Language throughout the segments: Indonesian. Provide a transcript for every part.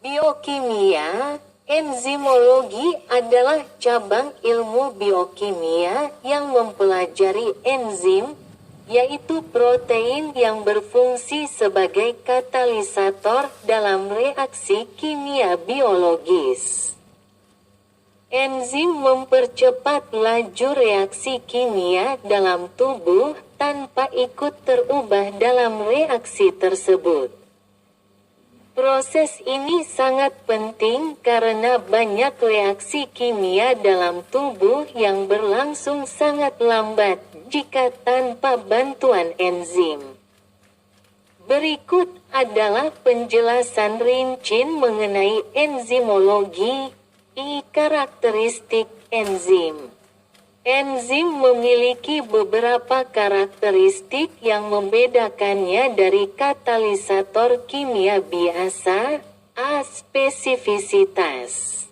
Biokimia, enzimologi adalah cabang ilmu biokimia yang mempelajari enzim, yaitu protein yang berfungsi sebagai katalisator dalam reaksi kimia biologis. Enzim mempercepat laju reaksi kimia dalam tubuh tanpa ikut terubah dalam reaksi tersebut. Proses ini sangat penting karena banyak reaksi kimia dalam tubuh yang berlangsung sangat lambat jika tanpa bantuan enzim. Berikut adalah penjelasan rinci mengenai enzimologi. Karakteristik enzim. Enzim memiliki beberapa karakteristik yang membedakannya dari katalisator kimia biasa. Spesifisitas,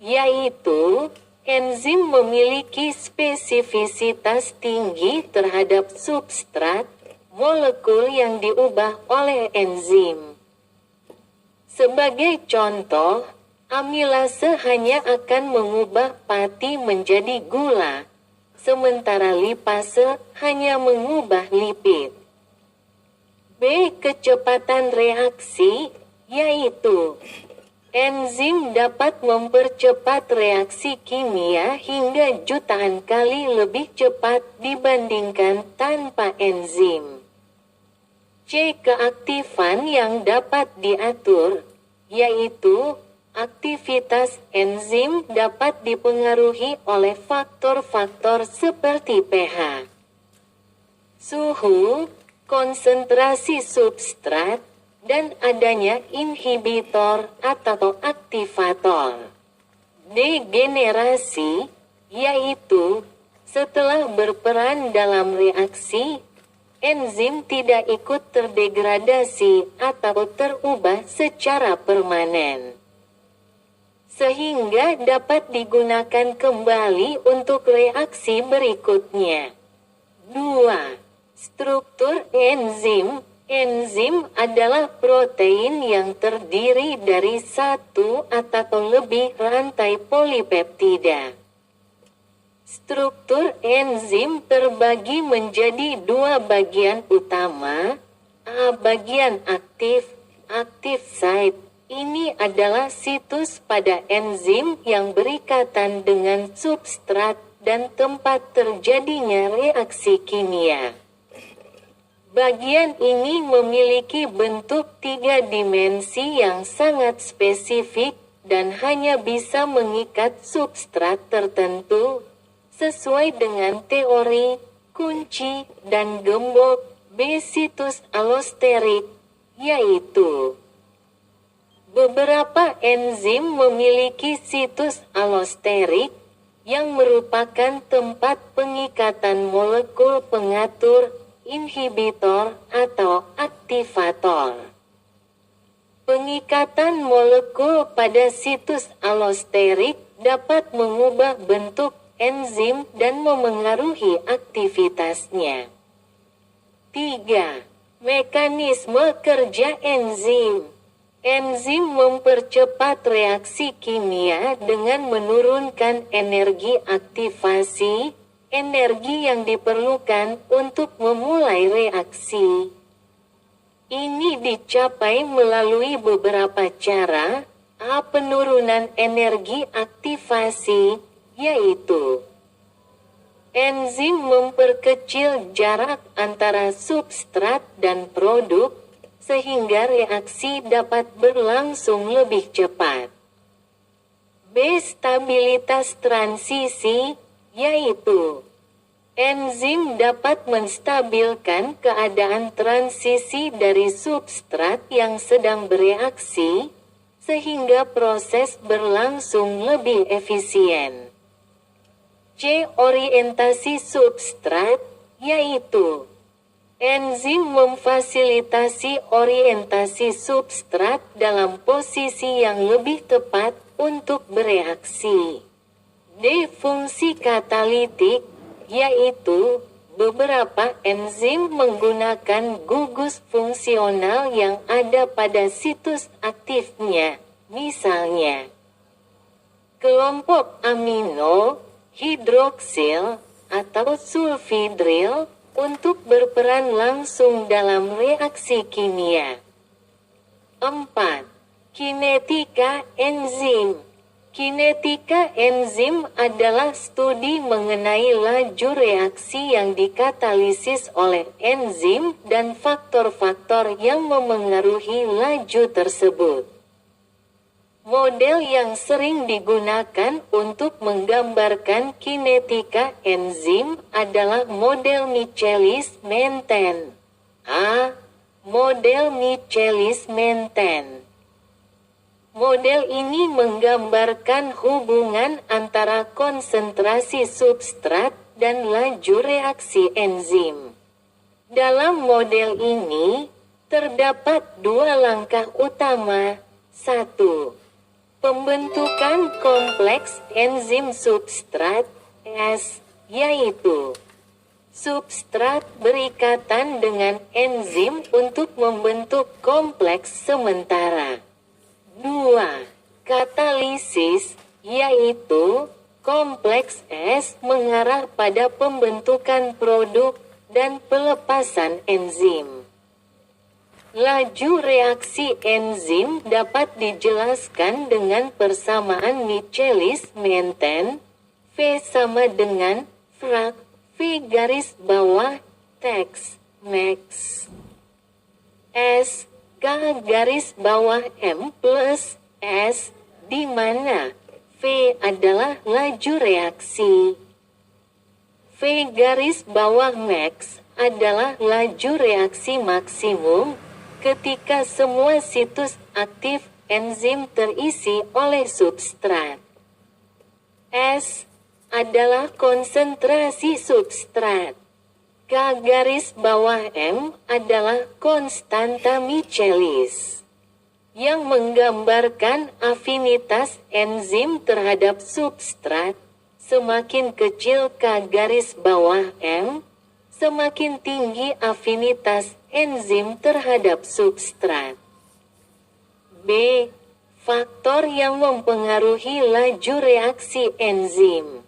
yaitu enzim memiliki spesifisitas tinggi terhadap substrat, molekul yang diubah oleh enzim. Sebagai contoh, amilase hanya akan mengubah pati menjadi gula, sementara lipase hanya mengubah lipid. Kecepatan reaksi, yaitu enzim dapat mempercepat reaksi kimia hingga jutaan kali lebih cepat dibandingkan tanpa enzim. Keaktifan yang dapat diatur, yaitu aktivitas enzim dapat dipengaruhi oleh faktor-faktor seperti pH, suhu, konsentrasi substrat, dan adanya inhibitor atau aktivator. Degenerasi, yaitu setelah berperan dalam reaksi, enzim tidak ikut terdegradasi atau terubah secara permanen, sehingga dapat digunakan kembali untuk reaksi berikutnya. 2. Struktur enzim. Enzim adalah protein yang terdiri dari satu atau lebih rantai polipeptida. Struktur enzim terbagi menjadi dua bagian utama. Bagian aktif, active site. Ini adalah situs pada enzim yang berikatan dengan substrat dan tempat terjadinya reaksi kimia. Bagian ini memiliki bentuk 3 dimensi yang sangat spesifik dan hanya bisa mengikat substrat tertentu sesuai dengan teori kunci dan gembok situs allosterik, yaitu beberapa enzim memiliki situs allosterik yang merupakan tempat pengikatan molekul pengatur, inhibitor, atau aktivator. Pengikatan molekul pada situs allosterik dapat mengubah bentuk enzim dan memengaruhi aktivitasnya. 3. Mekanisme kerja enzim. Enzim mempercepat reaksi kimia dengan menurunkan energi aktivasi, energi yang diperlukan untuk memulai reaksi. Ini dicapai melalui beberapa cara. Penurunan energi aktivasi, yaitu enzim memperkecil jarak antara substrat dan produk, sehingga reaksi dapat berlangsung lebih cepat. Stabilitas transisi, yaitu enzim dapat menstabilkan keadaan transisi dari substrat yang sedang bereaksi, sehingga proses berlangsung lebih efisien. Orientasi substrat, yaitu enzim memfasilitasi orientasi substrat dalam posisi yang lebih tepat untuk bereaksi. Fungsi katalitik, yaitu Beberapa enzim menggunakan gugus fungsional yang ada pada situs aktifnya, misalnya kelompok amino, hidroksil, atau sulfidril, untuk berperan langsung dalam reaksi kimia. 4. Kinetika enzim. Kinetika enzim adalah studi mengenai laju reaksi yang dikatalisis oleh enzim dan faktor-faktor yang memengaruhi laju tersebut. Model yang sering digunakan untuk menggambarkan kinetika enzim adalah model Michaelis-Menten. A. Model Michaelis-Menten. Model ini menggambarkan hubungan antara konsentrasi substrat dan laju reaksi enzim. Dalam model ini, terdapat dua langkah utama. 1. Pembentukan kompleks enzim substrat S, yaitu substrat berikatan dengan enzim untuk membentuk kompleks sementara. 2. Katalisis, yaitu kompleks S mengarah pada pembentukan produk dan pelepasan enzim. Laju reaksi enzim dapat dijelaskan dengan persamaan Michaelis-Menten, V sama dengan frak V garis bawah teks max S K garis bawah M plus S, di mana V adalah laju reaksi. V garis bawah max adalah laju reaksi maksimum ketika semua situs aktif enzim terisi oleh substrat. S adalah konsentrasi substrat. K garis bawah M adalah konstanta Michaelis, yang menggambarkan afinitas enzim terhadap substrat. Semakin kecil K garis bawah M, semakin tinggi afinitas enzim terhadap substrat. B. Faktor yang mempengaruhi laju reaksi enzim.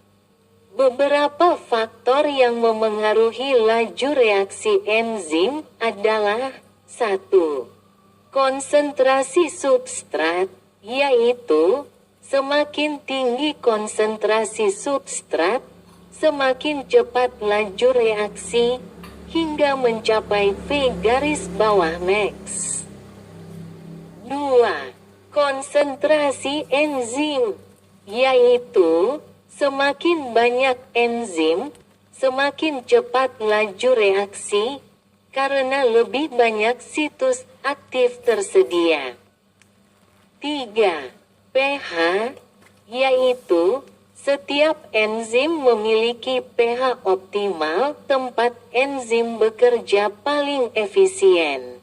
Beberapa faktor yang memengaruhi laju reaksi enzim adalah 1. Konsentrasi substrat, yaitu semakin tinggi konsentrasi substrat, semakin cepat laju reaksi hingga mencapai V garis bawah max. 2. Konsentrasi enzim, yaitu semakin banyak enzim, semakin cepat laju reaksi, karena lebih banyak situs aktif tersedia. 3. pH, yaitu setiap enzim memiliki pH optimal tempat enzim bekerja paling efisien.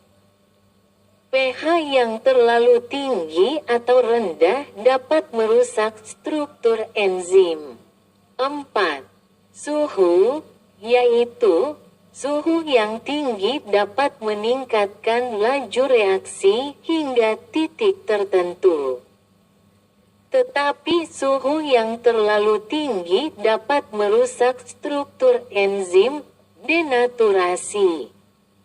pH yang terlalu tinggi atau rendah dapat merusak struktur enzim. 4. Suhu, yaitu suhu yang tinggi dapat meningkatkan laju reaksi hingga titik tertentu. Tetapi suhu yang terlalu tinggi dapat merusak struktur enzim, denaturasi.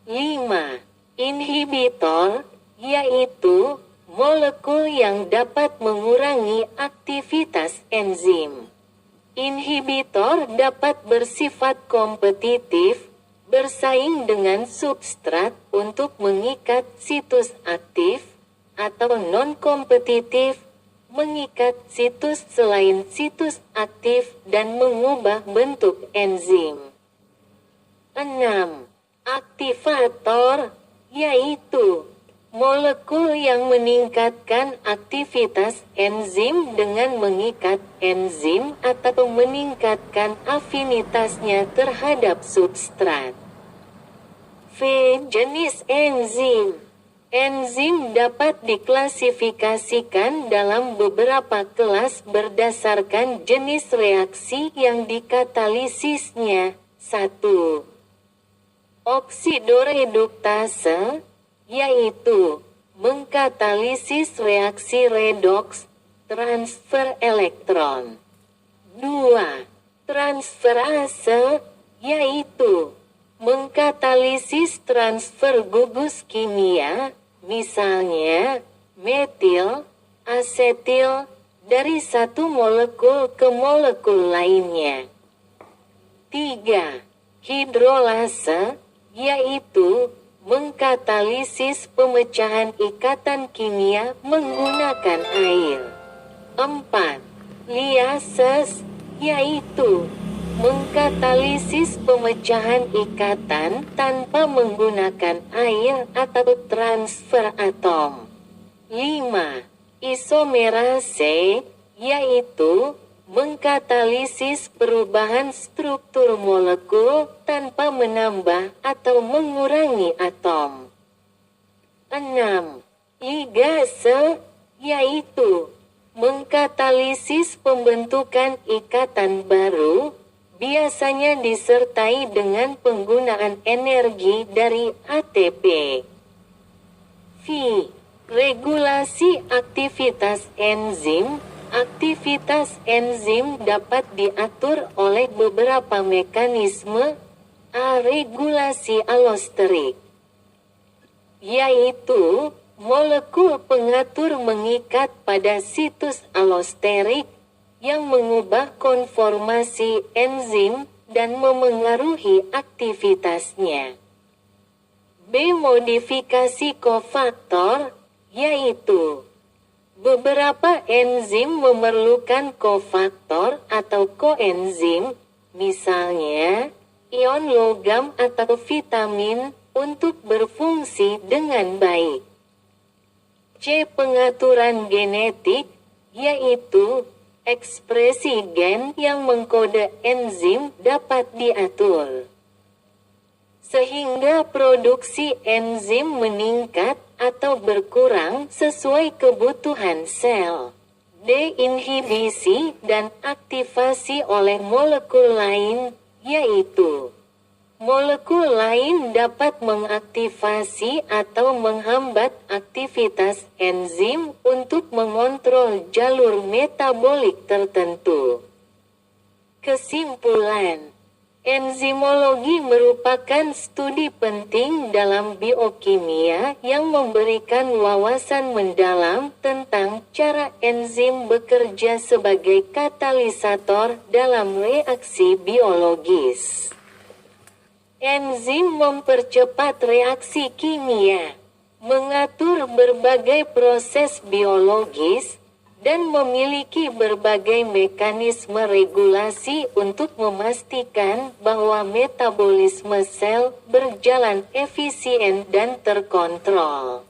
5. Inhibitor, yaitu molekul yang dapat mengurangi aktivitas enzim. Inhibitor dapat bersifat kompetitif, bersaing dengan substrat untuk mengikat situs aktif, atau non-kompetitif, mengikat situs selain situs aktif dan mengubah bentuk enzim. 6. Aktivator, yaitu molekul yang meningkatkan aktivitas enzim dengan mengikat enzim atau meningkatkan afinitasnya terhadap substrat. V. Jenis enzim. Enzim dapat diklasifikasikan dalam beberapa kelas berdasarkan jenis reaksi yang dikatalisisnya, 1. Oksidoreduktase, yaitu mengkatalisis reaksi redoks, transfer elektron. 2. Transferase, yaitu mengkatalisis transfer gugus kimia, misalnya metil, asetil, dari satu molekul ke molekul lainnya. 3. Hidrolase, yaitu mengkatalisis pemecahan ikatan kimia menggunakan air. 4. Liases, yaitu mengkatalisis pemecahan ikatan tanpa menggunakan air atau transfer atom. 5. Isomerase, yaitu mengkatalisis perubahan struktur molekul tanpa menambah atau mengurangi atom. 6. Ligase, yaitu mengkatalisis pembentukan ikatan baru, biasanya disertai dengan penggunaan energi dari ATP. Regulasi aktivitas enzim. Aktivitas enzim dapat diatur oleh beberapa mekanisme. Regulasi alosterik, yaitu molekul pengatur mengikat pada situs alosterik yang mengubah konformasi enzim dan memengaruhi aktivitasnya. Modifikasi kofaktor, yaitu beberapa enzim memerlukan kofaktor atau koenzim, misalnya ion logam atau vitamin, untuk berfungsi dengan baik. Pengaturan genetik, yaitu ekspresi gen yang mengkode enzim dapat diatur sehingga produksi enzim meningkat atau berkurang sesuai kebutuhan sel. Deinhibisi dan aktivasi oleh molekul lain, yaitu molekul lain dapat mengaktifasi atau menghambat aktivitas enzim untuk mengontrol jalur metabolik tertentu. Kesimpulan, enzimologi merupakan studi penting dalam biokimia yang memberikan wawasan mendalam tentang cara enzim bekerja sebagai katalisator dalam reaksi biologis. Enzim mempercepat reaksi kimia, mengatur berbagai proses biologis, dan memiliki berbagai mekanisme regulasi untuk memastikan bahwa metabolisme sel berjalan efisien dan terkontrol.